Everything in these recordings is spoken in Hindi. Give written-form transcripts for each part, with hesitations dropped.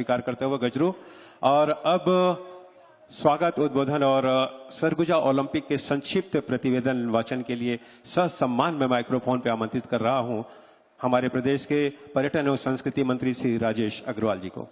स्वीकार करते हुए गजरू। और अब स्वागत, उद्बोधन और सरगुजा ओलंपिक के संक्षिप्त प्रतिवेदन वाचन के लिए ससम्मान में माइक्रोफोन पर आमंत्रित कर रहा हूं हमारे प्रदेश के पर्यटन एवं संस्कृति मंत्री श्री राजेश अग्रवाल जी को।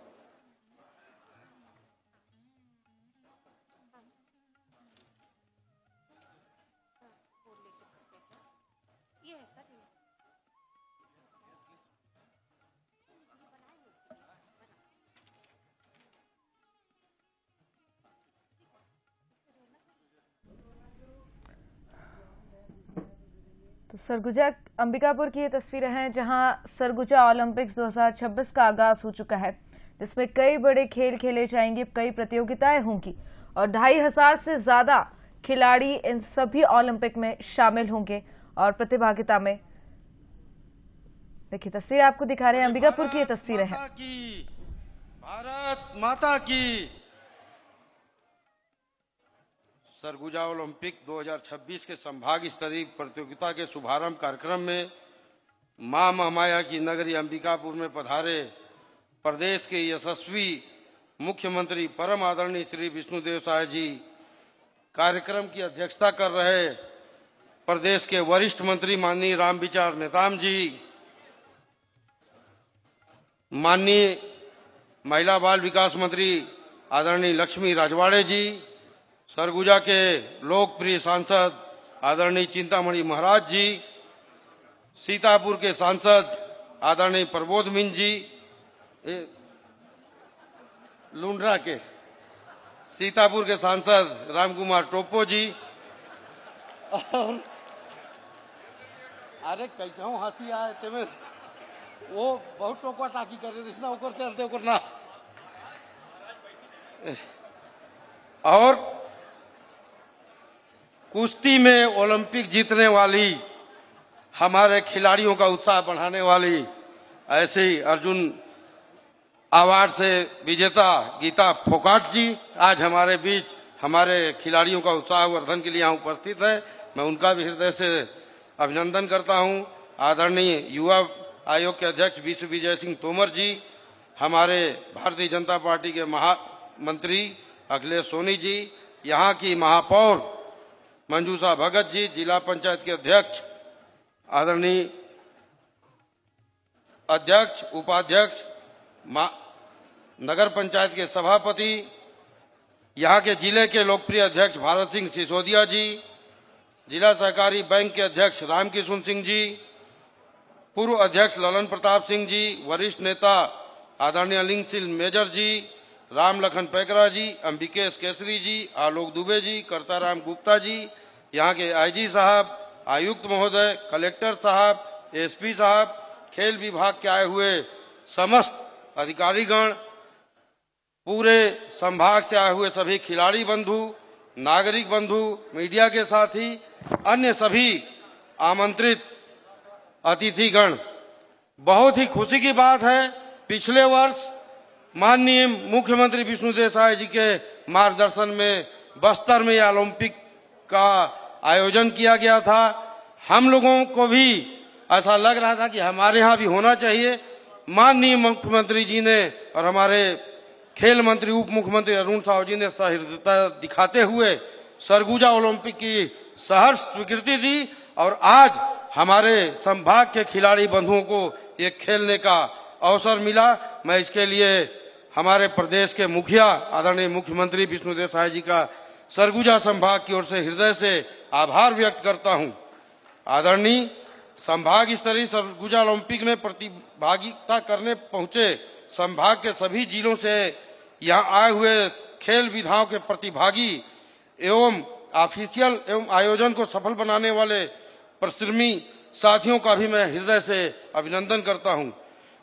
तो सरगुजा अंबिकापुर की ये तस्वीरें हैं जहां सरगुजा ओलंपिक्स 2026 का आगाज हो चुका है, जिसमें कई बड़े खेल खेले जाएंगे, कई प्रतियोगिताएं होंगी और 2500 से ज्यादा खिलाड़ी इन सभी ओलंपिक में शामिल होंगे। और प्रतिभागिता में देखिए तस्वीर आपको दिखा रहे हैं, अंबिकापुर की ये तस्वीरें हैं। भारत माता की। सरगुजा ओलंपिक 2026 के संभाग स्तरीय प्रतियोगिता के शुभारंभ कार्यक्रम में मां महामाया की नगरी अंबिकापुर में पधारे प्रदेश के यशस्वी मुख्यमंत्री परम आदरणीय श्री विष्णुदेव साय जी, कार्यक्रम की अध्यक्षता कर रहे प्रदेश के वरिष्ठ मंत्री माननीय रामविचार नेताम जी, माननीय महिला बाल विकास मंत्री आदरणीय लक्ष्मी राजवाड़े जी, सरगुजा के लोकप्रिय सांसद आदरणीय चिंतामणि महाराज जी, सीतापुर के सांसद आदरणीय प्रबोध मिंज जी, लुंड्रा के सीतापुर के सांसद रामकुमार टोप्पो जी, और अरे कैसा हंसी आए तेमें वो बहुत टोका टाकी कर रहे थे, ऊपर चलते ऊपर ना। और कुश्ती में ओलंपिक जीतने वाली हमारे खिलाड़ियों का उत्साह बढ़ाने वाली ऐसे ही अर्जुन अवार्ड से विजेता गीता फोगाट जी आज हमारे बीच हमारे खिलाड़ियों का उत्साहवर्धन के लिए यहाँ उपस्थित है। मैं उनका भी हृदय से अभिनंदन करता हूँ। आदरणीय युवा आयोग के अध्यक्ष विश्व विजय सिंह तोमर जी, हमारे भारतीय जनता पार्टी के महामंत्री अखिलेश सोनी जी, यहाँ की महापौर मंजूषा भगत जी, जिला पंचायत के अध्यक्ष आदरणीय अध्यक्ष उपाध्यक्ष, नगर पंचायत के सभापति, यहाँ के जिले के लोकप्रिय अध्यक्ष भारत सिंह सिसोदिया जी, जिला सहकारी बैंक के अध्यक्ष रामकिशुन सिंह जी, पूर्व अध्यक्ष ललन प्रताप सिंह जी, वरिष्ठ नेता आदरणीय अलिंग सिंह मेजर जी, राम लखन पैकरा जी, अंबिकेश केसरी जी, आलोक दुबे जी, करताराम गुप्ता जी, यहाँ के आईजी साहब, आयुक्त महोदय, कलेक्टर साहब, एसपी साहब, खेल विभाग के आए हुए समस्त अधिकारीगण, पूरे संभाग से आए हुए सभी खिलाड़ी बंधु, नागरिक बंधु, मीडिया के साथी, अन्य सभी आमंत्रित अतिथिगण, बहुत ही खुशी की बात है। पिछले वर्ष माननीय मुख्यमंत्री विष्णुदेव साय जी के मार्गदर्शन में बस्तर में ओलंपिक का आयोजन किया गया था। हम लोगों को भी ऐसा लग रहा था कि हमारे यहाँ भी होना चाहिए। माननीय मुख्यमंत्री जी ने और हमारे खेल मंत्री उप मुख्यमंत्री अरुण साहू जी ने सहृदयता दिखाते हुए सरगुजा ओलंपिक की सहर्ष स्वीकृति दी और आज हमारे संभाग के खिलाड़ी बंधुओं को ये खेलने का अवसर मिला। मैं इसके लिए हमारे प्रदेश के मुखिया आदरणीय मुख्यमंत्री विष्णुदेव साय जी का सरगुजा संभाग की ओर से हृदय से आभार व्यक्त करता हूं। आदरणीय संभाग स्तरीय सरगुजा ओलंपिक में प्रतिभागिता करने पहुंचे संभाग के सभी जिलों से यहां आए हुए खेल विधाओं के प्रतिभागी एवं ऑफिशियल एवं आयोजन को सफल बनाने वाले परिश्रमी साथियों का भी मैं हृदय से अभिनंदन करता हूं।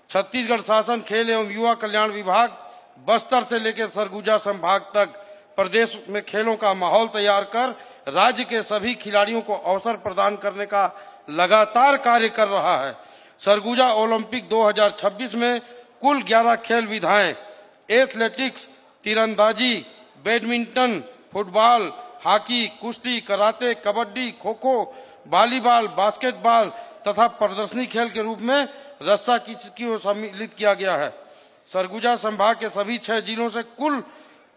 छत्तीसगढ़ शासन खेल एवं युवा कल्याण विभाग बस्तर से लेकर सरगुजा संभाग तक प्रदेश में खेलों का माहौल तैयार कर राज्य के सभी खिलाड़ियों को अवसर प्रदान करने का लगातार कार्य कर रहा है। सरगुजा ओलंपिक 2026 में कुल 11 खेल विधाएं एथलेटिक्स, तीरंदाजी, बैडमिंटन, फुटबॉल, हॉकी, कुश्ती, कराते, कबड्डी, खो खो, वॉलीबॉल, बास्केटबॉल तथा प्रदर्शनी खेल के रूप में रस्सा की को सम्मिलित किया गया है। सरगुजा संभाग के सभी 6 जिलों से कुल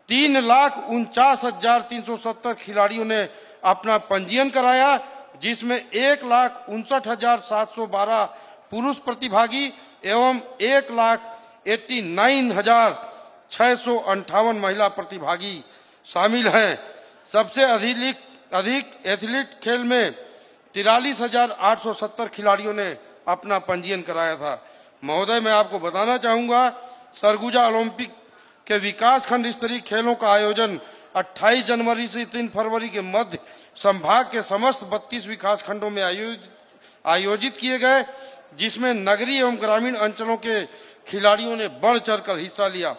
3,49,370 खिलाड़ियों ने अपना पंजीयन कराया, जिसमें 1,59,712 पुरुष प्रतिभागी एवं 1,89,658 महिला प्रतिभागी शामिल हैं। सबसे अधिक एथलीट खेल में 43,870 खिलाड़ियों ने अपना पंजीयन कराया था। महोदय, मैं आपको बताना चाहूंगा, सरगुजा ओलंपिक के विकास खंड स्तरीय खेलों का आयोजन 28 जनवरी से 3 फरवरी के मध्य संभाग के समस्त 32 विकास खंडों में आयोजित किए गए, जिसमें नगरीय एवं ग्रामीण अंचलों के खिलाड़ियों ने बढ़ चढ़कर हिस्सा लिया।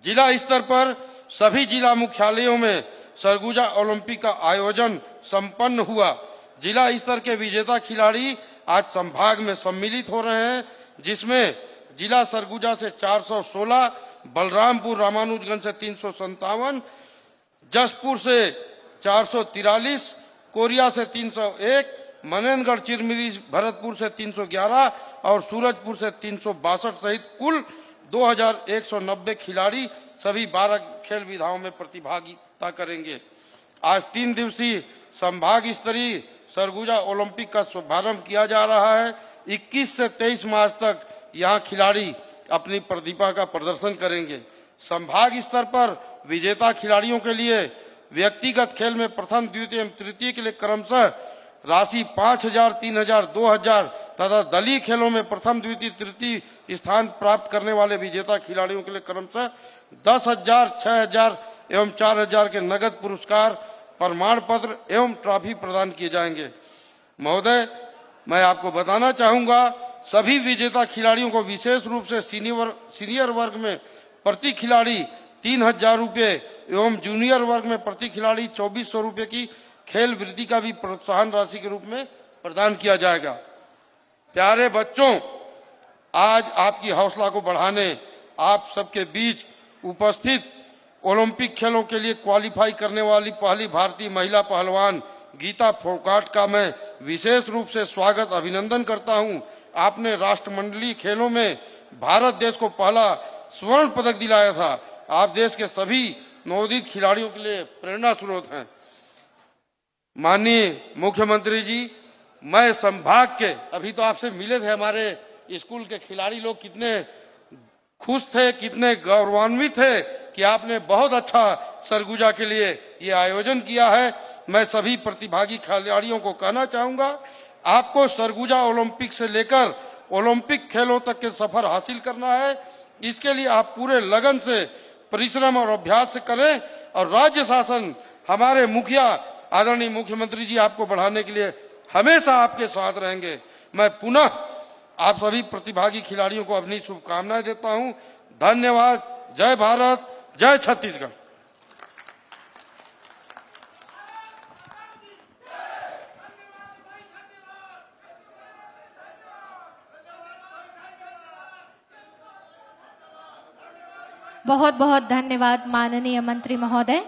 जिला स्तर पर सभी जिला मुख्यालयों में सरगुजा ओलंपिक का आयोजन संपन्न हुआ। जिला स्तर के विजेता खिलाड़ी आज संभाग में सम्मिलित हो रहे हैं, जिसमें जिला सरगुजा से 416, बलरामपुर रामानुजगंज से 357, जसपुर से 443, कोरिया से 301, मनेंद्रगढ़ चिरमिरी भरतपुर से 311 और सूरजपुर से 362 सहित कुल 2,190 खिलाड़ी सभी 12 खेल विधाओं में प्रतिभागिता करेंगे। आज 3 दिवसीय संभाग स्तरीय सरगुजा ओलंपिक का शुभारंभ किया जा रहा है। 21 से 23 मार्च तक यहाँ खिलाड़ी अपनी प्रतिभा का प्रदर्शन करेंगे। संभाग स्तर पर विजेता खिलाड़ियों के लिए व्यक्तिगत खेल में प्रथम, द्वितीय एवं तृतीय के लिए क्रमशः राशि 5,000, 3,000, 2,000 तथा दलीय खेलों में प्रथम, द्वितीय, तृतीय स्थान प्राप्त करने वाले विजेता खिलाड़ियों के लिए क्रमशः 10,000, 6,000 एवं 4,000 के नगद पुरस्कार, प्रमाण पत्र एवं ट्रॉफी प्रदान किए जाएंगे। महोदय, मैं आपको बताना चाहूंगा, सभी विजेता खिलाड़ियों को विशेष रूप से सीनियर वर्ग में प्रति खिलाड़ी 3,000 रुपये एवं जूनियर वर्ग में प्रति खिलाड़ी 2,400 रुपये की खेल वृत्ति का भी प्रोत्साहन राशि के रूप में प्रदान किया जाएगा। प्यारे बच्चों, आज आपकी हौसला को बढ़ाने आप सबके बीच उपस्थित ओलंपिक खेलों के लिए क्वालिफाई करने वाली पहली भारतीय महिला पहलवान गीता फोगाट का मैं विशेष रूप से स्वागत, अभिनंदन करता हूं। आपने राष्ट्रमंडलीय खेलों में भारत देश को पहला स्वर्ण पदक दिलाया था। आप देश के सभी नवोदित खिलाड़ियों के लिए प्रेरणा स्रोत हैं। माननीय मुख्यमंत्री जी, मैं संभाग के, अभी तो आपसे मिले थे, हमारे स्कूल के खिलाड़ी लोग कितने खुश थे, कितने गौरवान्वित थे कि आपने बहुत अच्छा सरगुजा के लिए ये आयोजन किया है। मैं सभी प्रतिभागी खिलाड़ियों को कहना चाहूंगा, आपको सरगुजा ओलंपिक से लेकर ओलंपिक खेलों तक के सफर हासिल करना है। इसके लिए आप पूरे लगन से परिश्रम और अभ्यास से करें और राज्य शासन, हमारे मुखिया आदरणीय मुख्यमंत्री जी आपको बढ़ाने के लिए हमेशा आपके साथ रहेंगे। मैं पुनः आप सभी प्रतिभागी खिलाड़ियों को अपनी शुभकामनाएं देता हूं। धन्यवाद। जय भारत, जय छत्तीसगढ़। बहुत बहुत धन्यवाद माननीय मंत्री महोदय।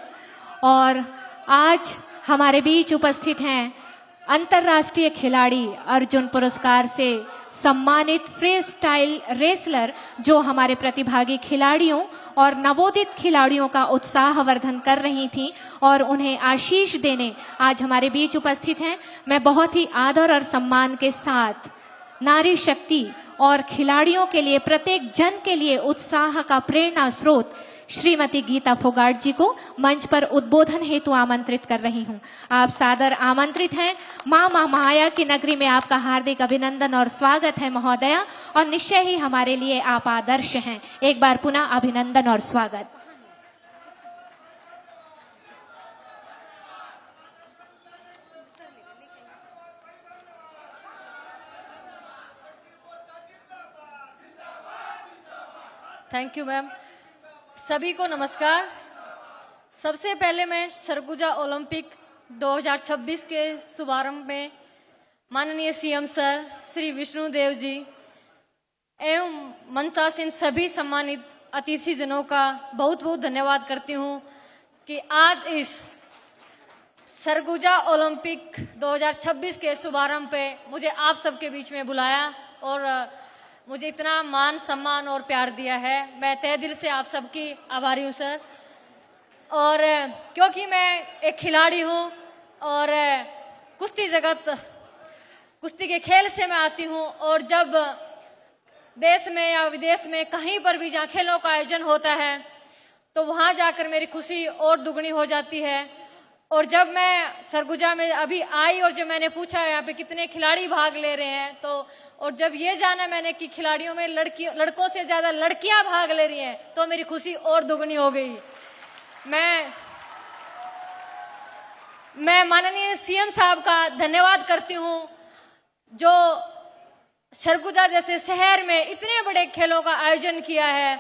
और आज हमारे बीच उपस्थित हैं अंतर्राष्ट्रीय खिलाड़ी, अर्जुन पुरस्कार से सम्मानित फ्री स्टाइल रेसलर, जो हमारे प्रतिभागी खिलाड़ियों और नवोदित खिलाड़ियों का उत्साहवर्धन कर रही थी और उन्हें आशीष देने आज हमारे बीच उपस्थित हैं। मैं बहुत ही आदर और सम्मान के साथ नारी शक्ति और खिलाड़ियों के लिए, प्रत्येक जन के लिए उत्साह का प्रेरणा स्रोत श्रीमती गीता फोगाट जी को मंच पर उद्बोधन हेतु आमंत्रित कर रही हूं। आप सादर आमंत्रित हैं। मां महामाया की नगरी में आपका हार्दिक अभिनंदन और स्वागत है महोदया, और निश्चय ही हमारे लिए आप आदर्श हैं। एक बार पुनः अभिनंदन और स्वागत। Thank you ma'am. सभी को नमस्कार। सबसे पहले मैं सरगुजा ओलंपिक 2026 के शुभारंभ में माननीय सीएम सर श्री विष्णुदेव जी एवं मंचासीन सभी सम्मानित अतिथिजनों का बहुत बहुत धन्यवाद करती हूं कि आज इस सरगुजा ओलंपिक 2026 के शुभारंभ पे मुझे आप सबके बीच में बुलाया और मुझे इतना मान सम्मान और प्यार दिया है। मैं तहे दिल से आप सबकी आभारी हूँ सर। और क्योंकि मैं एक खिलाड़ी हूँ और कुश्ती जगत, कुश्ती के खेल से मैं आती हूँ, और जब देश में या विदेश में कहीं पर भी जहाँ खेलों का आयोजन होता है तो वहाँ जाकर मेरी खुशी और दुगनी हो जाती है। और जब मैं सरगुजा में अभी आई और जब मैंने पूछा यहाँ पे कितने खिलाड़ी भाग ले रहे हैं, तो और जब ये जाना मैंने कि खिलाड़ियों में लड़कों से ज्यादा लड़कियां भाग ले रही हैं, तो मेरी खुशी और दुगनी हो गई। मैं माननीय सीएम साहब का धन्यवाद करती हूँ जो सरगुजा जैसे शहर में इतने बड़े खेलों का आयोजन किया है,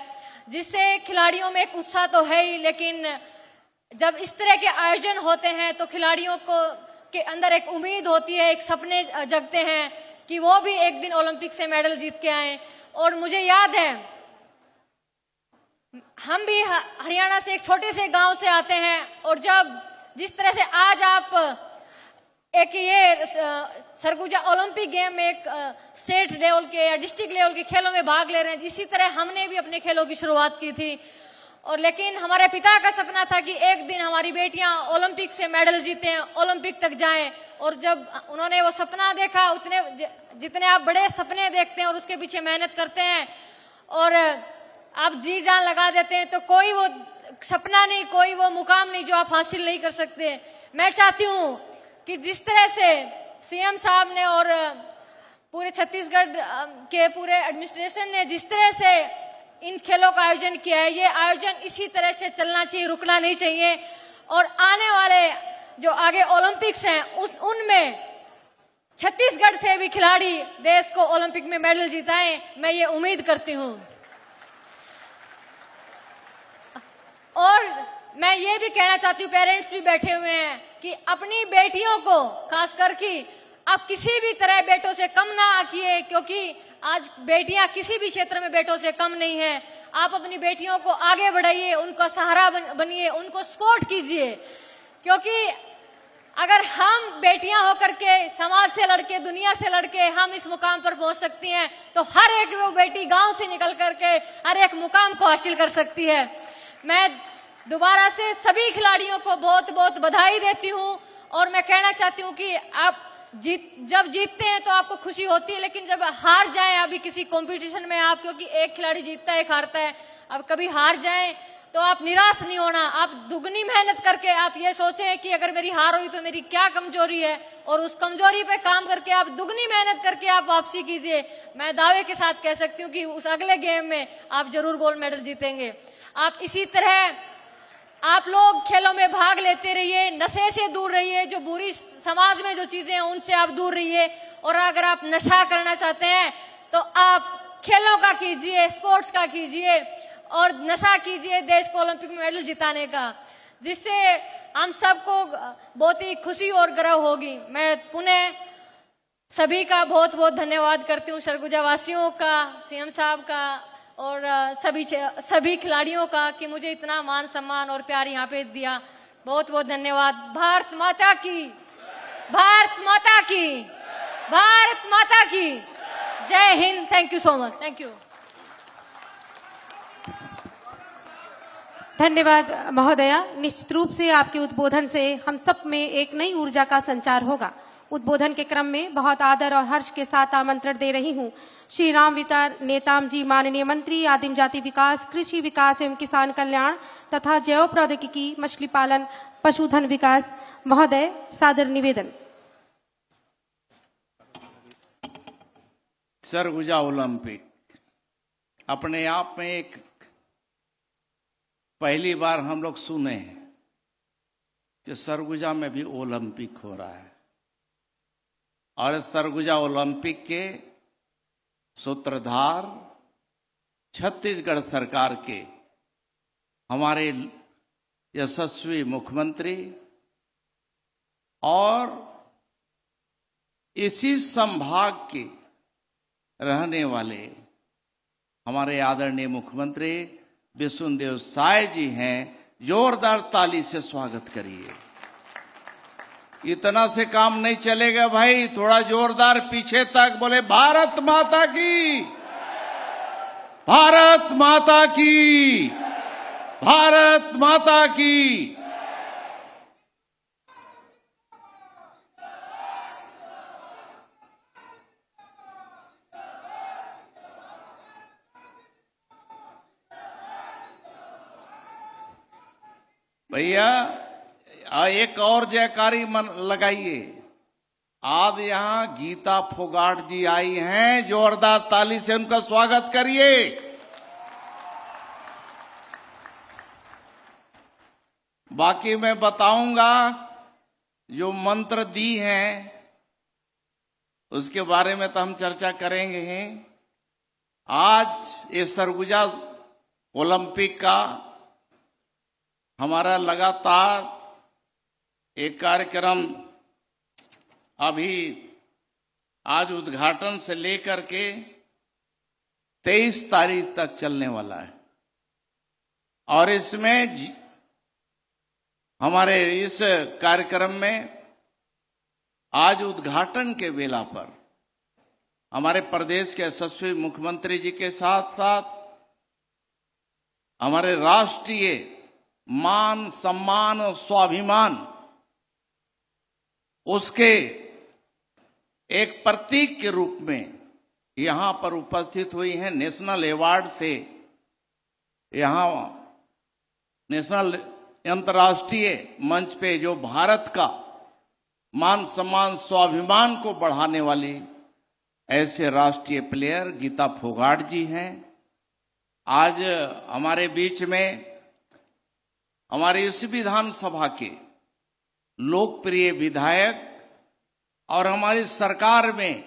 जिससे खिलाड़ियों में एक उत्साह तो है ही, लेकिन जब इस तरह के आयोजन होते हैं तो खिलाड़ियों को के अंदर एक उम्मीद होती है, एक सपने जगते हैं कि वो भी एक दिन ओलंपिक से मेडल जीत के आए। और मुझे याद है हम भी हरियाणा से एक छोटे से गांव से आते हैं, और जब जिस तरह से आज आप एक ये सरगुजा ओलंपिक गेम में एक स्टेट लेवल के या डिस्ट्रिक्ट लेवल के खेलों में भाग ले रहे हैं, इसी तरह हमने भी अपने खेलों की शुरुआत की थी। और लेकिन हमारे पिता का सपना था कि एक दिन हमारी बेटियां ओलंपिक से मेडल जीतें, ओलंपिक तक जाएं। और जब उन्होंने वो सपना देखा, उतने जितने आप बड़े सपने देखते हैं और उसके पीछे मेहनत करते हैं और आप जी जान लगा देते हैं, तो कोई वो सपना नहीं, कोई वो मुकाम नहीं जो आप हासिल नहीं कर सकते। मैं चाहती हूँ कि जिस तरह से सीएम साहब ने और पूरे छत्तीसगढ़ के पूरे एडमिनिस्ट्रेशन ने जिस तरह से इन खेलों का आयोजन किया है, ये आयोजन इसी तरह से चलना चाहिए, रुकना नहीं चाहिए। और आने वाले जो आगे ओलंपिक्स हैं उनमें छत्तीसगढ़ से भी खिलाड़ी देश को ओलंपिक में मेडल जिताएं, मैं ये उम्मीद करती हूं। और मैं ये भी कहना चाहती हूँ, पेरेंट्स भी बैठे हुए हैं, कि अपनी बेटियों को खास करके आप किसी भी तरह बेटों से कम ना आकिए, क्योंकि आज बेटियां किसी भी क्षेत्र में बेटों से कम नहीं है। आप अपनी बेटियों को आगे बढ़ाइए, उनका सहारा बनिए, उनको सपोर्ट कीजिए, क्योंकि अगर हम बेटियां होकर के समाज से लड़के, दुनिया से लड़के हम इस मुकाम पर पहुंच सकती हैं, तो हर एक वो बेटी गांव से निकल करके हर एक मुकाम को हासिल कर सकती है। मैं दोबारा से सभी खिलाड़ियों को बहुत बहुत बधाई देती हूं और मैं कहना चाहती हूं कि आप जब जीतते हैं तो आपको खुशी होती है, लेकिन जब हार जाएं अभी किसी कंपटीशन में आप, क्योंकि एक खिलाड़ी जीतता है एक हारता है, अब कभी हार जाएं तो आप निराश नहीं होना, आप दुगनी मेहनत करके आप ये सोचें कि अगर मेरी हार हुई तो मेरी क्या कमजोरी है, और उस कमजोरी पे काम करके आप दुगनी मेहनत करके आप वापसी कीजिए। मैं दावे के साथ कह सकती हूँ कि उस अगले गेम में आप जरूर गोल्ड मेडल जीतेंगे। आप इसी तरह आप लोग खेलों में भाग लेते रहिए, नशे से दूर रहिए, जो बुरी समाज में जो चीजें हैं उनसे आप दूर रहिए। और अगर आप नशा करना चाहते हैं तो आप खेलों का कीजिए, स्पोर्ट्स का कीजिए और नशा कीजिए देश को ओलंपिक में मेडल जिताने का, जिससे हम सबको बहुत ही खुशी और गर्व होगी। मैं पुनः सभी का बहुत बहुत धन्यवाद करती हूँ, सरगुजा वासियों का, सीएम साहब का और सभी खिलाड़ियों का, कि मुझे इतना मान सम्मान और प्यार यहाँ पे दिया। बहुत बहुत धन्यवाद। भारत माता की, भारत माता की, भारत माता की जय Hind. Thank you so much. Thank you. धन्यवाद महोदया। निश्चित रूप से आपके उद्बोधन से हम सब में एक नई ऊर्जा का संचार होगा। उद्बोधन के क्रम में बहुत आदर और हर्ष के साथ आमंत्रण दे रही हूँ श्री रामविचार नेताम जी, माननीय मंत्री आदिम जाति विकास, कृषि विकास एवं किसान कल्याण तथा जैव प्रौद्योगिकी, मछली पालन, पशुधन विकास महोदय, सादर निवेदन। सरगुजा ओलंपिक अपने आप में एक पहली बार हम लोग सुने हैं कि सरगुजा में भी ओलंपिक हो रहा है, और सरगुजा ओलंपिक के सूत्रधार छत्तीसगढ़ सरकार के हमारे यशस्वी मुख्यमंत्री और इसी संभाग के रहने वाले हमारे आदरणीय मुख्यमंत्री विष्णुदेव साय जी हैं। जोरदार ताली से स्वागत करिए। इतना से काम नहीं चलेगा भाई, थोड़ा जोरदार पीछे तक बोले भारत माता की, भारत माता की, भारत माता की। भैया एक और जयकारी लगाइए। आज यहां गीता फोगाट जी आई हैं, जोरदार ताली से उनका स्वागत करिए। बाकी मैं बताऊंगा, जो मंत्र दी हैं उसके बारे में तो हम चर्चा करेंगे ही। आज ये सरगुजा ओलंपिक का हमारा लगातार एक कार्यक्रम अभी आज उद्घाटन से लेकर के 23 तारीख तक चलने वाला है। और इसमें हमारे इस कार्यक्रम में आज उद्घाटन के वेला पर हमारे प्रदेश के यशस्वी मुख्यमंत्री जी के साथ साथ हमारे राष्ट्रीय मान सम्मान और स्वाभिमान उसके एक प्रतीक के रूप में यहां पर उपस्थित हुई हैं। नेशनल अवार्ड से यहां नेशनल अंतर्राष्ट्रीय मंच पे जो भारत का मान सम्मान स्वाभिमान को बढ़ाने वाली ऐसे राष्ट्रीय प्लेयर गीता फोगाट जी हैं। आज हमारे बीच में हमारे इस विधानसभा के लोकप्रिय विधायक और हमारी सरकार में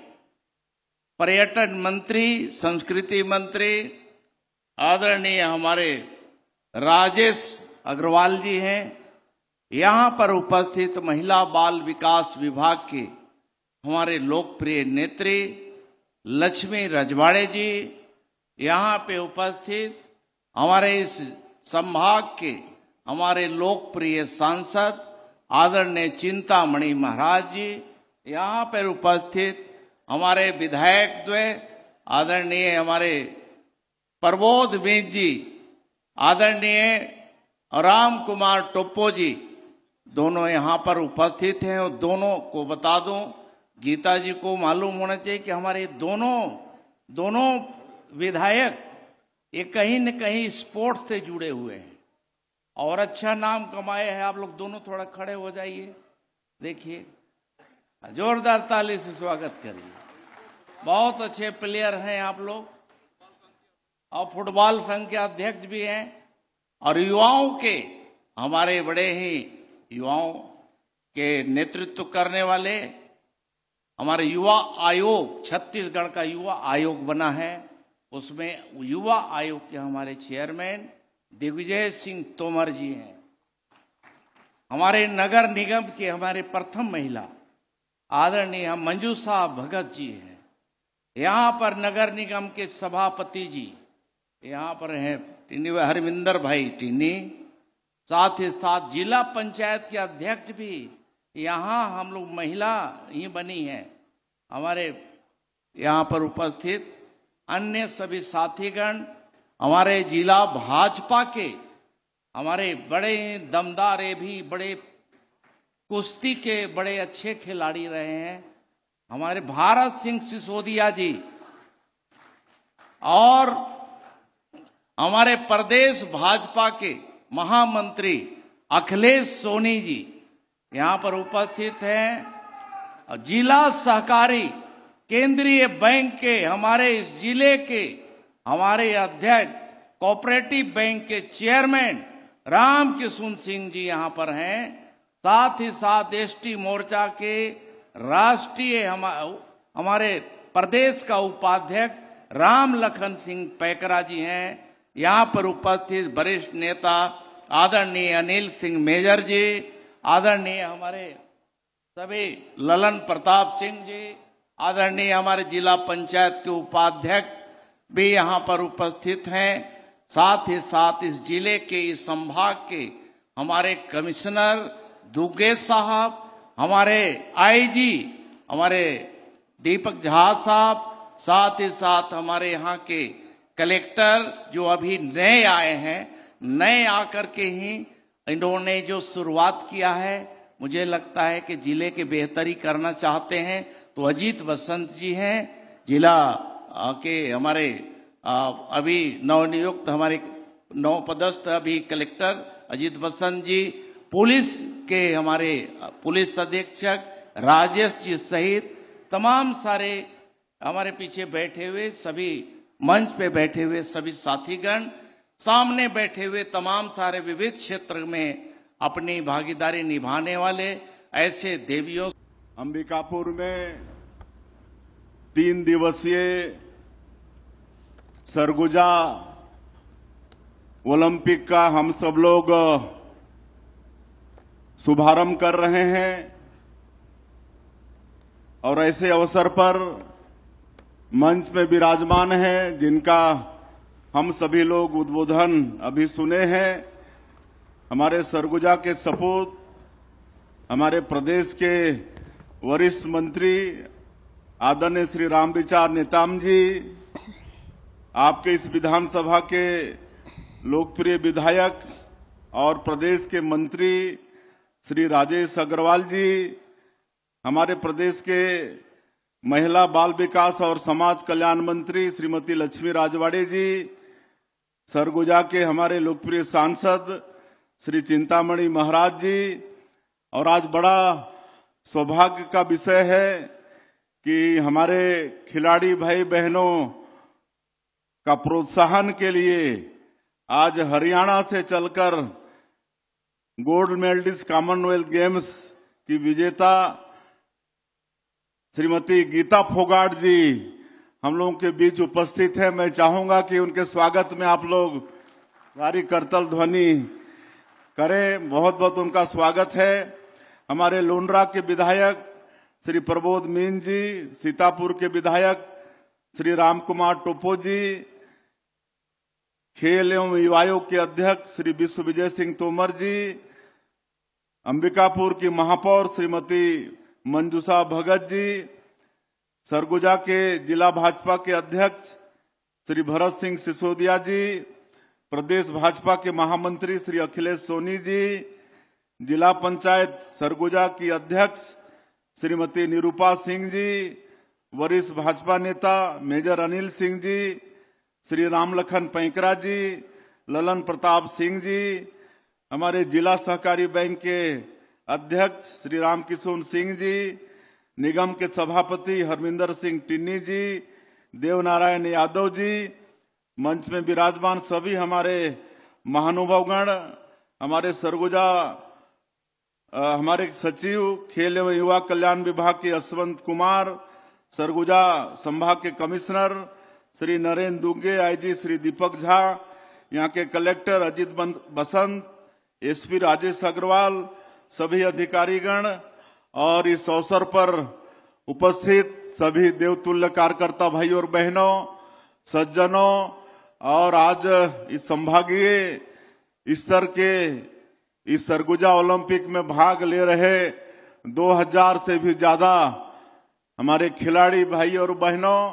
पर्यटन मंत्री, संस्कृति मंत्री आदरणीय हमारे राजेश अग्रवाल जी हैं। यहां पर उपस्थित महिला बाल विकास विभाग के हमारे लोकप्रिय नेत्री लक्ष्मी रजवाड़े जी, यहां पे उपस्थित हमारे इस संभाग के हमारे लोकप्रिय सांसद आदरणीय चिंतामणि महाराज जी, यहां पर उपस्थित हमारे विधायक द्वय आदरणीय हमारे प्रबोध मिश्र जी, आदरणीय राम कुमार टोप्पो जी, दोनों यहां पर उपस्थित हैं। और दोनों को बता दूं, गीता जी को मालूम होना चाहिए कि हमारे दोनों विधायक ये कहीं न कहीं स्पोर्ट्स से जुड़े हुए हैं और अच्छा नाम कमाए हैं। आप लोग दोनों थोड़ा खड़े हो जाइए, देखिए, जोरदार ताली से स्वागत करिए। बहुत अच्छे प्लेयर हैं आप लोग और फुटबॉल संघ के अध्यक्ष भी हैं और युवाओं के हमारे बड़े ही युवाओं के नेतृत्व करने वाले हमारे युवा आयोग, छत्तीसगढ़ का युवा आयोग बना है, उसमें युवा आयोग के हमारे चेयरमैन दिग्विजय सिंह तोमर जी हैं। हमारे नगर निगम के हमारे प्रथम महिला आदरणीय मंजूषा भगत जी हैं। यहाँ पर नगर निगम के सभापति जी यहाँ पर हैं, टिनी हरविंदर भाई टिनी, साथ ही साथ जिला पंचायत के अध्यक्ष भी यहाँ हम लोग महिला ही बनी है। हमारे यहाँ पर उपस्थित अन्य सभी साथीगण, हमारे जिला भाजपा के हमारे बड़े दमदार भी बड़े कुश्ती के बड़े अच्छे खिलाड़ी रहे हैं, हमारे भारत सिंह सिसोदिया जी, और हमारे प्रदेश भाजपा के महामंत्री अखिलेश सोनी जी यहाँ पर उपस्थित हैं। जिला सहकारी केंद्रीय बैंक के हमारे इस जिले के हमारे अध्यक्ष, कोऑपरेटिव बैंक के चेयरमैन राम किशुन सिंह जी यहाँ पर हैं। साथ ही साथ एसटी मोर्चा के राष्ट्रीय हमारे प्रदेश का उपाध्यक्ष राम लखन सिंह पैकरा जी हैं। यहाँ पर उपस्थित वरिष्ठ नेता आदरणीय अनिल सिंह मेजर जी, आदरणीय हमारे सभी ललन प्रताप सिंह जी, आदरणीय हमारे जिला पंचायत के उपाध्यक्ष भी यहाँ पर उपस्थित हैं। साथ ही साथ इस जिले के, इस संभाग के हमारे कमिश्नर दुगे साहब, हमारे आईजी हमारे दीपक झा साहब, साथ ही साथ हमारे यहाँ के कलेक्टर जो अभी नए आए हैं, नए आकर के ही इन्होंने जो शुरुआत किया है, मुझे लगता है कि जिले के बेहतरी करना चाहते हैं तो अजीत बसंत जी हैं, जिला के हमारे अभी नवनियुक्त हमारे नवपदस्थ अभी कलेक्टर अजीत बसंत जी, पुलिस के हमारे पुलिस अधीक्षक राजेश जी सहित तमाम सारे हमारे पीछे बैठे हुए सभी, मंच पे बैठे हुए सभी साथीगण, सामने बैठे हुए तमाम सारे विविध क्षेत्र में अपनी भागीदारी निभाने वाले ऐसे देवियों। अंबिकापुर में 3 दिवसीय सरगुजा ओलंपिक का हम सब लोग शुभारंभ कर रहे हैं और ऐसे अवसर पर मंच में विराजमान हैं जिनका हम सभी लोग उद्बोधन अभी सुने हैं। हमारे सरगुजा के सपूत, हमारे प्रदेश के वरिष्ठ मंत्री आदरणीय श्री रामविचार नेताम जी, आपके इस विधानसभा के लोकप्रिय विधायक और प्रदेश के मंत्री श्री राजेश अग्रवाल जी, हमारे प्रदेश के महिला बाल विकास और समाज कल्याण मंत्री श्रीमती लक्ष्मी राजवाड़े जी, सरगुजा के हमारे लोकप्रिय सांसद श्री चिंतामणि महाराज जी। और आज बड़ा सौभाग्य का विषय है कि हमारे खिलाड़ी भाई बहनों का प्रोत्साहन के लिए आज हरियाणा से चलकर गोल्ड मेडलिस्ट कॉमनवेल्थ गेम्स की विजेता श्रीमती गीता फोगाट जी हम लोगों के बीच उपस्थित है। मैं चाहूंगा कि उनके स्वागत में आप लोग भारी करतल ध्वनि करें। बहुत बहुत उनका स्वागत है। हमारे लोनरा के विधायक श्री प्रबोध मीन जी, सीतापुर के विधायक श्री राम कुमार टोपो जी, खेल एवं युवा आयोग के अध्यक्ष श्री विश्व विजय सिंह तोमर जी, अंबिकापुर की महापौर श्रीमती मंजूषा भगत जी, सरगुजा के जिला भाजपा के अध्यक्ष श्री भरत सिंह सिसोदिया जी, प्रदेश भाजपा के महामंत्री श्री अखिलेश सोनी जी, जिला पंचायत सरगुजा की अध्यक्ष श्रीमती निरूपा सिंह जी, वरिष्ठ भाजपा नेता मेजर अनिल सिंह जी, श्री रामलखन पैंकरा जी, ललन प्रताप सिंह जी, हमारे जिला सहकारी बैंक के अध्यक्ष श्री रामकिशोर सिंह जी, निगम के सभापति हरमिंदर सिंह टिन्नी जी, देवनारायण यादव जी, मंच में विराजमान सभी हमारे महानुभावगण, हमारे सरगुजा हमारे सचिव खेल एवं युवा कल्याण विभाग के यशवंत कुमार, सरगुजा संभाग के कमिश्नर श्री नरेंद्र दुग्गे, आईजी श्री दीपक झा, यहाँ के कलेक्टर अजीत बसंत, एसपी राजेश अग्रवाल, सभी अधिकारीगण और इस अवसर पर उपस्थित सभी देवतुल्य कार्यकर्ता भाई और बहनों, सज्जनों और आज इस संभागीय स्तर के इस सरगुजा ओलंपिक में भाग ले रहे 2000 से भी ज्यादा हमारे खिलाड़ी भाई और बहनों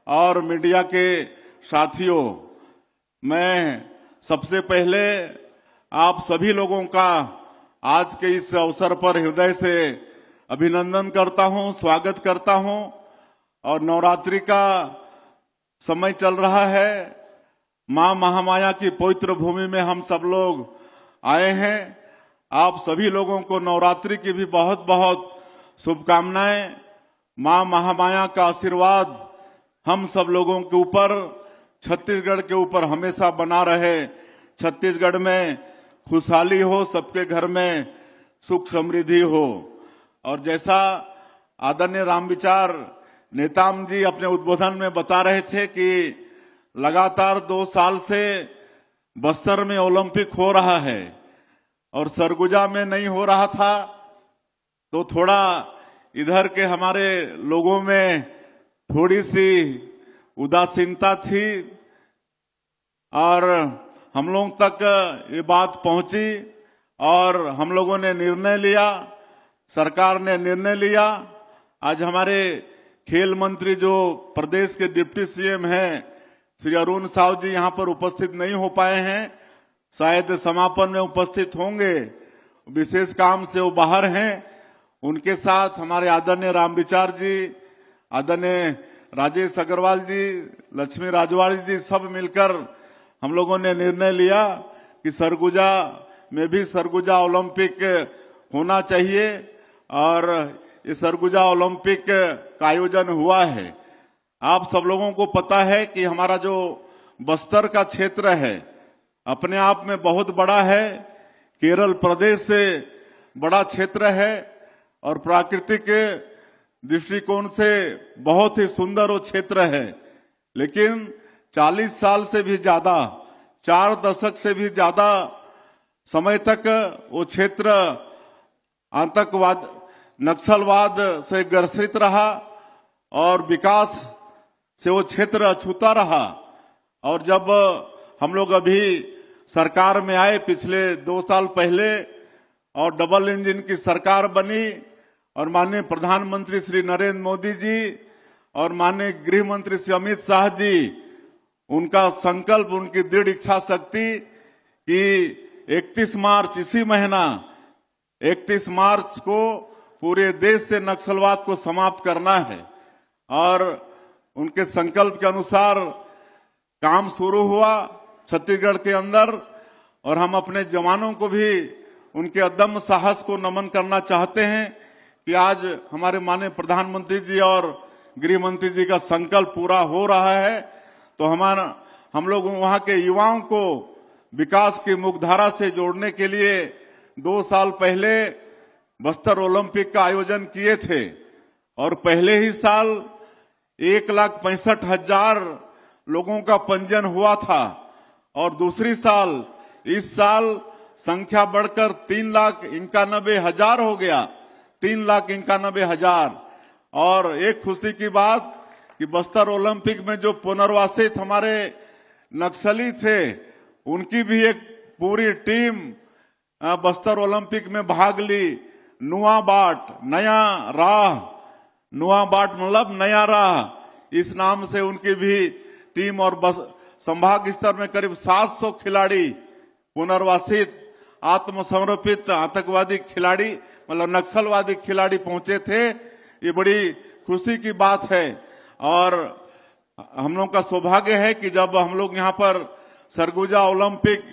और मीडिया के साथियों, मैं सबसे पहले आप सभी लोगों का आज के इस अवसर पर हृदय से अभिनंदन करता हूं, स्वागत करता हूं। और नवरात्रि का समय चल रहा है, मां महामाया की पवित्र भूमि में हम सब लोग आए हैं। आप सभी लोगों को नवरात्रि की भी बहुत बहुत शुभकामनाएं। मां महामाया का आशीर्वाद हम सब लोगों के ऊपर, छत्तीसगढ़ के ऊपर हमेशा बना रहे। छत्तीसगढ़ में खुशहाली हो, सबके घर में सुख समृद्धि हो। और जैसा आदरणीय रामविचार नेताम जी अपने उद्बोधन में बता रहे थे कि लगातार 2 साल से बस्तर में ओलंपिक हो रहा है और सरगुजा में नहीं हो रहा था, तो थोड़ा इधर के हमारे लोगों में थोड़ी सी उदासीनता थी और हम लोगों तक ये बात पहुंची और हम लोगों ने निर्णय लिया, सरकार ने निर्णय लिया। आज हमारे खेल मंत्री जो प्रदेश के डिप्टी सीएम हैं श्री अरुण साव जी यहाँ पर उपस्थित नहीं हो पाए हैं, शायद समापन में उपस्थित होंगे, विशेष काम से वो बाहर हैं। उनके साथ हमारे आदरणीय रामविचार जी, आदरणीय राजेश अग्रवाल जी, लक्ष्मी राजवाड़ी जी, सब मिलकर हम लोगों ने निर्णय लिया कि सरगुजा में भी सरगुजा ओलंपिक होना चाहिए और ये सरगुजा ओलंपिक का आयोजन हुआ है। आप सब लोगों को पता है कि हमारा जो बस्तर का क्षेत्र है अपने आप में बहुत बड़ा है, केरल प्रदेश से बड़ा क्षेत्र है और प्राकृतिक दृष्टिकोण से बहुत ही सुंदर वो क्षेत्र है। लेकिन 40 साल से भी ज्यादा, 4 दशक से भी ज्यादा समय तक वो क्षेत्र आतंकवाद, नक्सलवाद से ग्रसित रहा और विकास से वो क्षेत्र अछूता रहा। और जब हम लोग अभी सरकार में आए पिछले 2 साल पहले और डबल इंजन की सरकार बनी और माननीय प्रधानमंत्री श्री नरेंद्र मोदी जी और माननीय गृह मंत्री श्री अमित शाह जी, उनका संकल्प, उनकी दृढ़ इच्छा शक्ति कि 31 मार्च, इसी महीना 31 मार्च को पूरे देश से नक्सलवाद को समाप्त करना है और उनके संकल्प के अनुसार काम शुरू हुआ छत्तीसगढ़ के अंदर। और हम अपने जवानों को भी उनके अदम्य साहस को नमन करना चाहते हैं कि आज हमारे माननीय प्रधानमंत्री जी और गृह मंत्री जी का संकल्प पूरा हो रहा है। तो हम लोग वहां के युवाओं को विकास की मुख्यधारा से जोड़ने के लिए 2 साल पहले बस्तर ओलंपिक का आयोजन किए थे और पहले ही साल 1,65,000 लोगों का पंजीयन हुआ था और दूसरी साल, इस साल संख्या बढ़कर 3,91,000 हो गया, 3,91,000। और एक खुशी की बात कि बस्तर ओलंपिक में जो पुनर्वासित हमारे नक्सली थे उनकी भी एक पूरी टीम बस्तर ओलंपिक में भाग ली। नुआ बाट, नया राह, नुआ बाट मतलब नया राह, इस नाम से उनकी भी टीम और संभाग स्तर में करीब 700 खिलाड़ी, पुनर्वासित आत्मसमर्पित आतंकवादी खिलाड़ी मतलब नक्सलवादी खिलाड़ी पहुंचे थे। ये बड़ी खुशी की बात है और हम लोग का सौभाग्य है कि जब हम लोग यहाँ पर सरगुजा ओलंपिक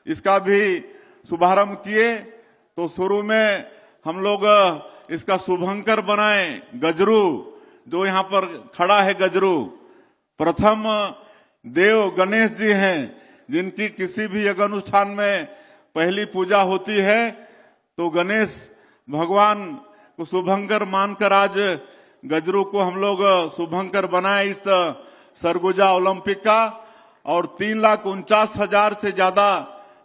इसका भी शुभारंभ किए तो शुरू में हम लोग इसका शुभंकर बनाए गजरू, जो यहाँ पर खड़ा है गजरू, प्रथम देव गणेश जी हैं जिनकी किसी भी यज्ञ अनुष्ठान में पहली पूजा होती है। तो गणेश भगवान को शुभंकर मानकर आज गजरू को हम लोग शुभंकर बनाए इस सरगुजा ओलंपिक का। और 3,49,000 से ज्यादा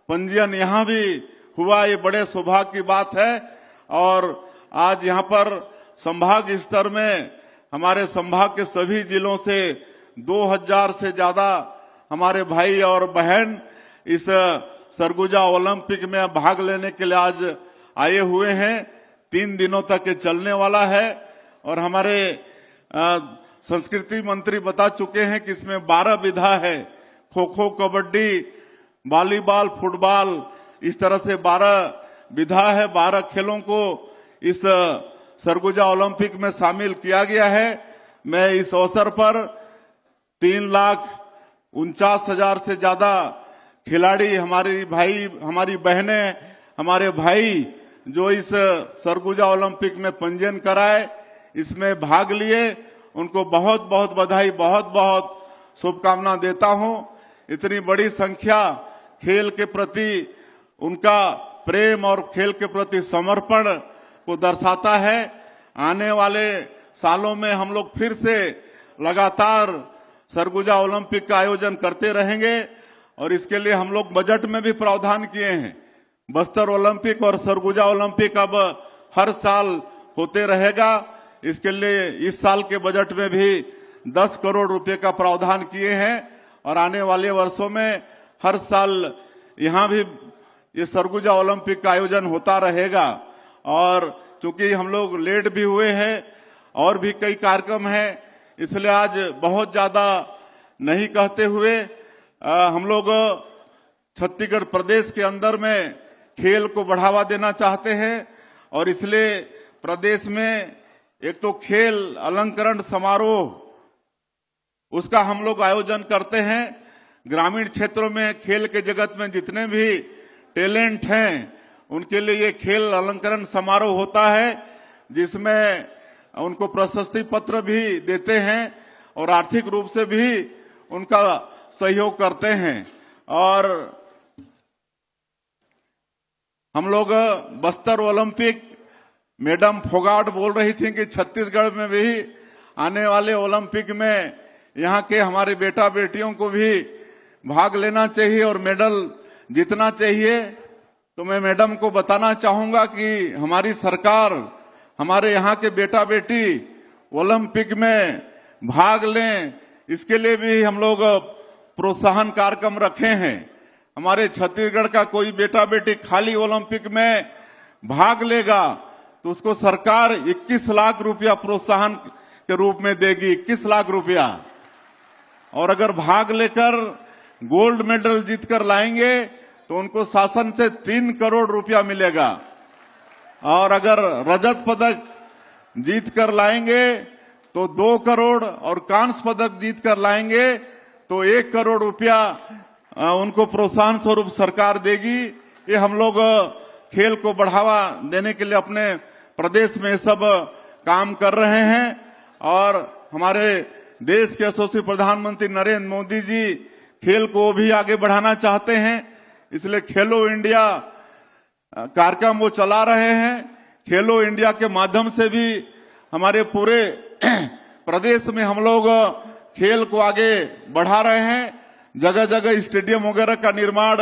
पंजीयन यहाँ भी हुआ, ये बड़े सौभाग्य की बात है। और आज यहाँ पर संभाग स्तर में हमारे संभाग के सभी जिलों से 2,000 से ज्यादा हमारे भाई और बहन इस सरगुजा ओलंपिक में भाग लेने के लिए आज आए हुए हैं। 3 दिनों तक ये चलने वाला है और हमारे संस्कृति मंत्री बता चुके हैं कि इसमें 12 विधा है, खो खो, कबड्डी, वॉलीबॉल, फुटबॉल, इस तरह से 12 विधा है। 12 खेलों को इस सरगुजा ओलंपिक में शामिल किया गया है। मैं इस अवसर पर 3,49,000 से ज्यादा खिलाड़ी, हमारी भाई, हमारी बहनें, हमारे भाई जो इस सरगुजा ओलंपिक में पंजीयन कराए, इसमें भाग लिए, उनको बहुत बहुत बधाई, बहुत बहुत शुभकामना देता हूं। इतनी बड़ी संख्या खेल के प्रति उनका प्रेम और खेल के प्रति समर्पण को दर्शाता है। आने वाले सालों में हम लोग फिर से लगातार सरगुजा ओलंपिक का आयोजन करते रहेंगे और इसके लिए हम लोग बजट में भी प्रावधान किए हैं। बस्तर ओलंपिक और सरगुजा ओलंपिक अब हर साल होते रहेगा। इसके लिए इस साल के बजट में भी 10 करोड़ रुपए का प्रावधान किए हैं और आने वाले वर्षों में हर साल यहाँ भी ये सरगुजा ओलंपिक का आयोजन होता रहेगा। और चूंकि हम लोग लेट भी हुए हैं और भी कई कार्यक्रम हैं, इसलिए आज बहुत ज्यादा नहीं कहते हुए हम लोग छत्तीसगढ़ प्रदेश के अंदर में खेल को बढ़ावा देना चाहते हैं और इसलिए प्रदेश में एक तो खेल अलंकरण समारोह उसका हम लोग आयोजन करते हैं। ग्रामीण क्षेत्रों में खेल के जगत में जितने भी टैलेंट हैं उनके लिए ये खेल अलंकरण समारोह होता है, जिसमें उनको प्रशस्ति पत्र भी देते हैं और आर्थिक रूप से भी उनका सहयोग करते हैं। और हम लोग बस्तर ओलंपिक, मैडम फोगाट बोल रही थी कि छत्तीसगढ़ में भी आने वाले ओलंपिक में यहाँ के हमारे बेटा बेटियों को भी भाग लेना चाहिए और मेडल जीतना चाहिए। तो मैं मैडम को बताना चाहूंगा कि हमारी सरकार हमारे यहाँ के बेटा बेटी ओलंपिक में भाग लें, इसके लिए भी हम लोग प्रोत्साहन कार्यक्रम रखे हैं। हमारे छत्तीसगढ़ का कोई बेटा बेटी खाली ओलंपिक में भाग लेगा तो उसको सरकार 21 लाख रुपया प्रोत्साहन के रूप में देगी, 21 लाख रुपया। और अगर भाग लेकर गोल्ड मेडल जीतकर लाएंगे तो उनको शासन से 3 करोड़ रुपया मिलेगा और अगर रजत पदक जीतकर लाएंगे तो 2 करोड़ और कांस्य पदक जीतकर लाएंगे तो 1 करोड़ रुपया उनको प्रोत्साहन स्वरूप सरकार देगी। ये हम लोग खेल को बढ़ावा देने के लिए अपने प्रदेश में सब काम कर रहे हैं और हमारे देश के यशस्वी प्रधानमंत्री नरेंद्र मोदी जी खेल को भी आगे बढ़ाना चाहते हैं, इसलिए खेलो इंडिया कार्यक्रम वो चला रहे हैं। खेलो इंडिया के माध्यम से भी हमारे पूरे प्रदेश में हम लोग खेल को आगे बढ़ा रहे हैं, जगह जगह स्टेडियम वगैरह का निर्माण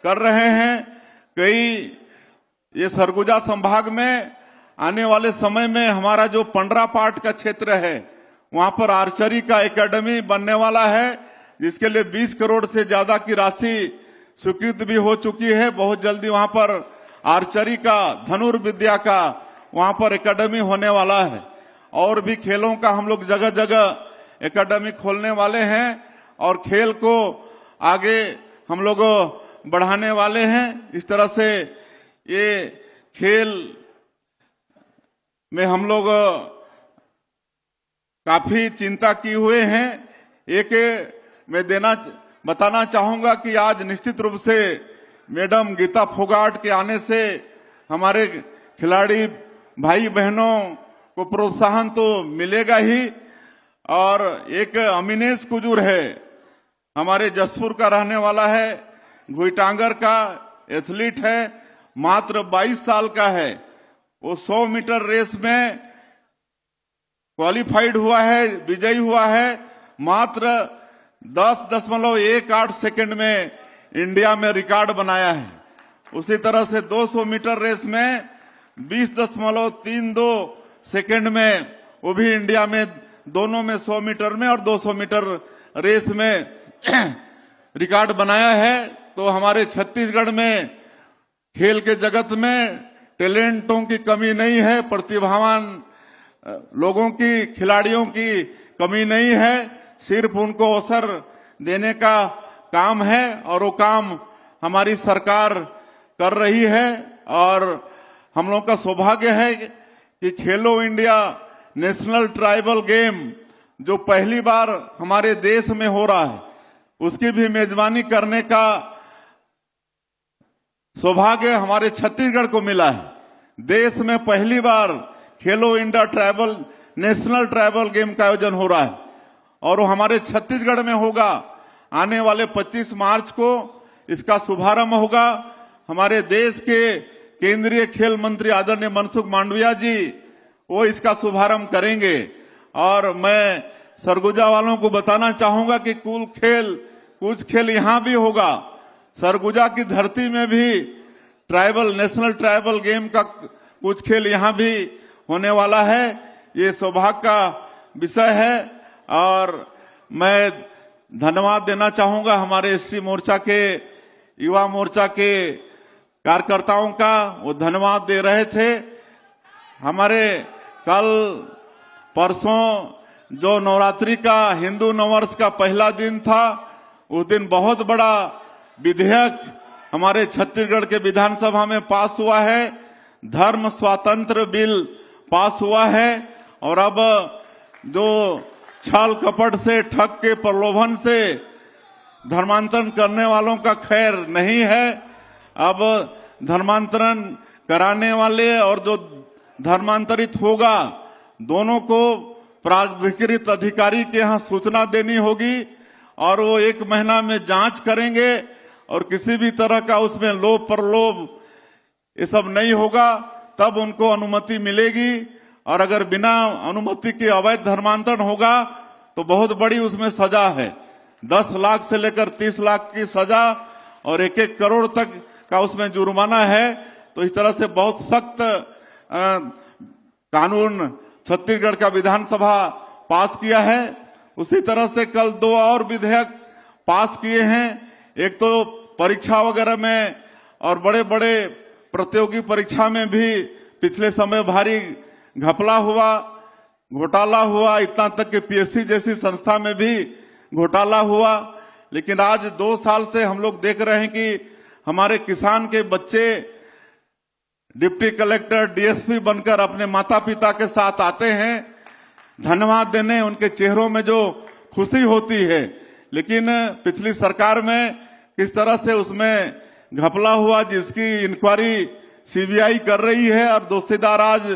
कर रहे हैं। कई ये सरगुजा संभाग में आने वाले समय में हमारा जो पंडरापाट का क्षेत्र है वहां पर आर्चरी का एकेडमी बनने वाला है, जिसके लिए 20 करोड़ से ज्यादा की राशि स्वीकृत भी हो चुकी है। बहुत जल्दी वहां पर आर्चरी का, धनुर्विद्या का वहां पर एकेडमी होने वाला है और भी खेलों का हम लोग जगह जगह एकेडमी खोलने वाले हैं और खेल को आगे हम लोग बढ़ाने वाले हैं। इस तरह से ये खेल में हम लोग काफी चिंता किए हुए हैं। एक मैं बताना चाहूंगा कि आज निश्चित रूप से मैडम गीता फोगाट के आने से हमारे खिलाड़ी भाई बहनों को प्रोत्साहन तो मिलेगा ही। और एक अमीनेश कुजूर है, हमारे जसपुर का रहने वाला है, घुईटांगर का एथलीट है, मात्र 22 साल का है। वो 100 मीटर रेस में क्वालिफाइड हुआ है, विजयी हुआ है, मात्र 10.18 सेकंड में इंडिया में रिकॉर्ड बनाया है। उसी तरह से 200 मीटर रेस में 20.32 सेकंड में वो भी इंडिया में दोनों में 100 मीटर में और 200 मीटर रेस में रिकॉर्ड बनाया है। तो हमारे छत्तीसगढ़ में खेल के जगत में टैलेंटों की कमी नहीं है, प्रतिभावान लोगों की, खिलाड़ियों की कमी नहीं है, सिर्फ उनको अवसर देने का काम है और वो काम हमारी सरकार कर रही है। और हम लोग का सौभाग्य है कि खेलो इंडिया नेशनल ट्राइबल गेम जो पहली बार हमारे देश में हो रहा है, उसकी भी मेजबानी करने का सौभाग्य हमारे छत्तीसगढ़ को मिला है। देश में पहली बार खेलो India tribal national tribal game का आयोजन हो रहा है और वो हमारे छत्तीसगढ़ में होगा। आने वाले 25 मार्च को इसका शुभारंभ होगा। हमारे देश के केंद्रीय खेल मंत्री आदरणीय मनसुख मांडविया जी वो इसका शुभारंभ करेंगे। और मैं सरगुजा वालों को बताना चाहूंगा कि कुछ खेल यहाँ भी होगा। सरगुजा की धरती में भी नेशनल ट्राइबल गेम का कुछ खेल यहाँ भी होने वाला है। ये सौभाग्य का विषय है और मैं धन्यवाद देना चाहूंगा हमारे एसटी मोर्चा के, युवा मोर्चा के कार्यकर्ताओं का। वो धन्यवाद दे रहे थे। हमारे कल परसों जो नवरात्रि का हिंदू नववर्ष का पहला दिन था, उस दिन बहुत बड़ा विधेयक हमारे छत्तीसगढ़ के विधानसभा में पास हुआ है। धर्म स्वातंत्र बिल पास हुआ है और अब जो छल कपट से, ठग के प्रलोभन से धर्मांतरण करने वालों का खैर नहीं है। अब धर्मांतरण कराने वाले और जो धर्मांतरित होगा, दोनों को प्राधिकृत अधिकारी के यहाँ सूचना देनी होगी और वो 1 महीना में जांच करेंगे और किसी भी तरह का उसमें लोभ प्रलोभ ये सब नहीं होगा, तब उनको अनुमति मिलेगी। और अगर बिना अनुमति के अवैध धर्मांतरण होगा तो बहुत बड़ी उसमें सजा है, 10 लाख से लेकर 30 लाख की सजा और 1-1 करोड़ तक का उसमें जुर्माना है। तो इस तरह से बहुत सख्त कानून छत्तीसगढ़ का विधानसभा पास किया है। उसी तरह से कल 2 और विधेयक पास किए हैं। एक तो परीक्षा वगैरह में और बड़े बड़े प्रतियोगी परीक्षा में भी पिछले समय भारी घपला हुआ, घोटाला हुआ, इतना तक कि पीएससी जैसी संस्था में भी घोटाला हुआ। लेकिन आज 2 साल से हम लोग देख रहे हैं कि हमारे किसान के बच्चे डिप्टी कलेक्टर, डीएसपी बनकर अपने माता पिता के साथ आते हैं धन्यवाद देने, उनके चेहरों में जो खुशी होती है। लेकिन पिछली सरकार में किस तरह से उसमें घपला हुआ, जिसकी इंक्वायरी सीबीआई कर रही है और दोषीदार आज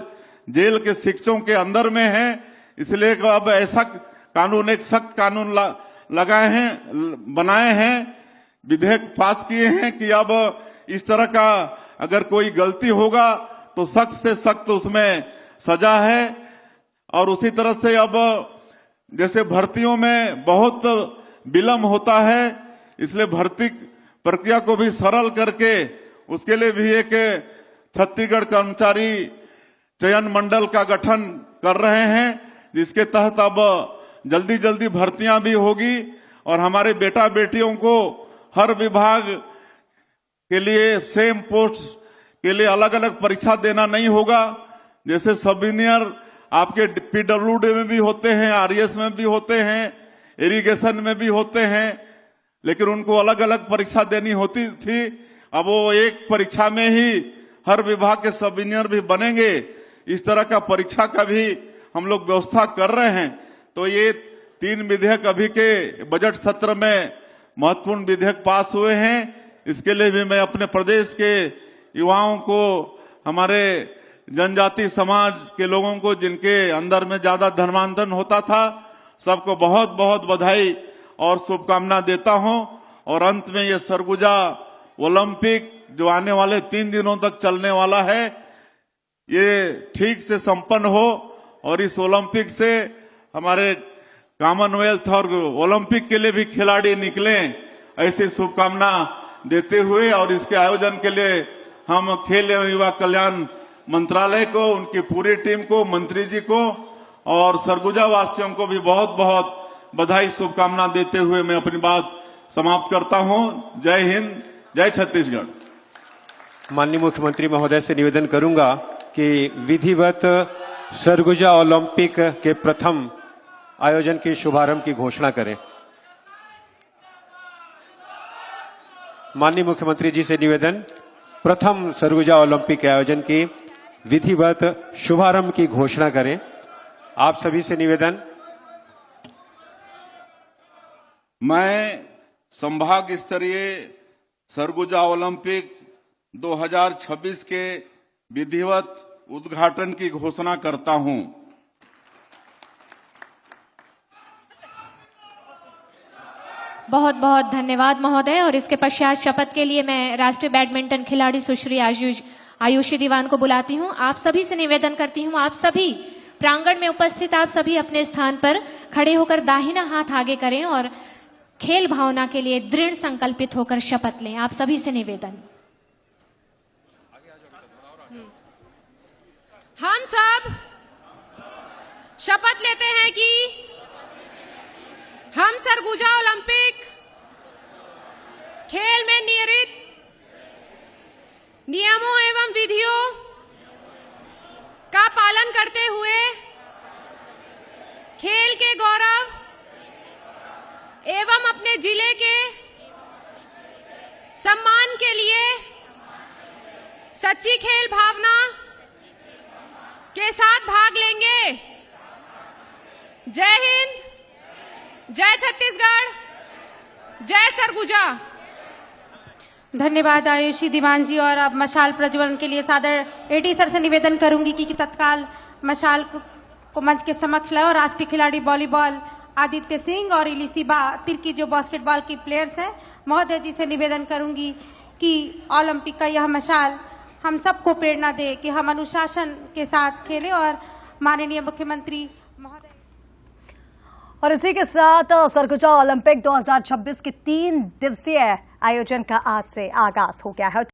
जेल के शिक्षकों के अंदर में है। इसलिए अब ऐसा कानून, एक सख्त कानून लगाए हैं, बनाए हैं, विधेयक पास किए हैं कि अब इस तरह का अगर कोई गलती होगा तो सख्त से सख्त उसमें सजा है। और उसी तरह से अब जैसे भर्तियों में बहुत विलंब होता है, इसलिए भर्ती प्रक्रिया को भी सरल करके उसके लिए भी एक छत्तीसगढ़ कर्मचारी चयन मंडल का गठन कर रहे हैं, जिसके तहत अब जल्दी जल्दी भर्तियां भी होगी और हमारे बेटा बेटियों को हर विभाग के लिए सेम पोस्ट के लिए अलग अलग परीक्षा देना नहीं होगा। जैसे सब इंजीनियर आपके पीडब्ल्यूडी में भी होते हैं, आरएस में भी होते हैं, इरिगेशन में भी होते हैं, लेकिन उनको अलग अलग परीक्षा देनी होती थी। अब वो एक परीक्षा में ही हर विभाग के सब इंजीनियर भी बनेंगे। इस तरह का परीक्षा का भी हम लोग व्यवस्था कर रहे हैं। तो ये 3 विधेयक अभी के बजट सत्र में महत्वपूर्ण विधेयक पास हुए हैं। इसके लिए भी मैं अपने प्रदेश के युवाओं को, हमारे जनजाति समाज के लोगों को, जिनके अंदर में ज्यादा धर्मांतरण होता था, सबको बहुत बहुत बधाई और शुभकामना देता हूं। और अंत में ये सरगुजा ओलंपिक जो आने वाले 3 दिनों तक चलने वाला है, ये ठीक से संपन्न हो और इस ओलंपिक से हमारे कॉमनवेल्थ और ओलंपिक के लिए भी खिलाड़ी निकलें, ऐसी शुभकामना देते हुए और इसके आयोजन के लिए हम खेल एवं युवा कल्याण मंत्रालय को, उनकी पूरी टीम को, मंत्री जी को और सरगुजा वासियों को भी बहुत बहुत बधाई शुभकामना देते हुए मैं अपनी बात समाप्त करता हूं। जय हिंद, जय छत्तीसगढ़। माननीय मुख्यमंत्री महोदय से निवेदन करूंगा कि विधिवत सरगुजा ओलंपिक के प्रथम आयोजन के शुभारंभ की घोषणा करें। माननीय मुख्यमंत्री जी से निवेदन, प्रथम सरगुजा ओलंपिक के आयोजन की विधिवत शुभारंभ की घोषणा करें। आप सभी से निवेदन। मैं संभाग स्तरीय सरगुजा ओलंपिक 2026 के विधिवत उद्घाटन की घोषणा करता हूं। बहुत बहुत धन्यवाद महोदय। और इसके पश्चात शपथ के लिए मैं राष्ट्रीय बैडमिंटन खिलाड़ी सुश्री आयुषी दीवान को बुलाती हूं। आप सभी से निवेदन करती हूं, आप सभी प्रांगण में उपस्थित आप सभी अपने स्थान पर खड़े होकर दाहिना हाथ आगे करें और खेल भावना के लिए दृढ़ संकल्पित होकर शपथ लें। आप सभी से निवेदन। हम सब शपथ लेते हैं कि हम सरगुजा ओलंपिक खेल में नियमित नियमों एवं विधियों का पालन करते हुए खेल के अपने जिले के सम्मान के लिए सच्ची खेल भावना के साथ भाग लेंगे। जय हिंद, जय छत्तीसगढ़, जय सरगुजा। धन्यवाद आयुषी दीवान जी। और अब मशाल प्रज्वलन के लिए सादर एडी सर से निवेदन करूंगी कि तत्काल मशाल को मंच के समक्ष लाए और राष्ट्रीय खिलाड़ी वॉलीबॉल आदित्य सिंह और इलिसिबा तिर्की जो बास्केटबॉल की प्लेयर्स हैं, महोदय जी से निवेदन करूंगी कि ओलंपिक का यह मशाल हम सबको प्रेरणा दे कि हम अनुशासन के साथ खेलें। और माननीय मुख्यमंत्री महोदय। और इसी के साथ सरगुजा ओलंपिक 2026 के 3 दिवसीय आयोजन का आज से आगाज हो गया है।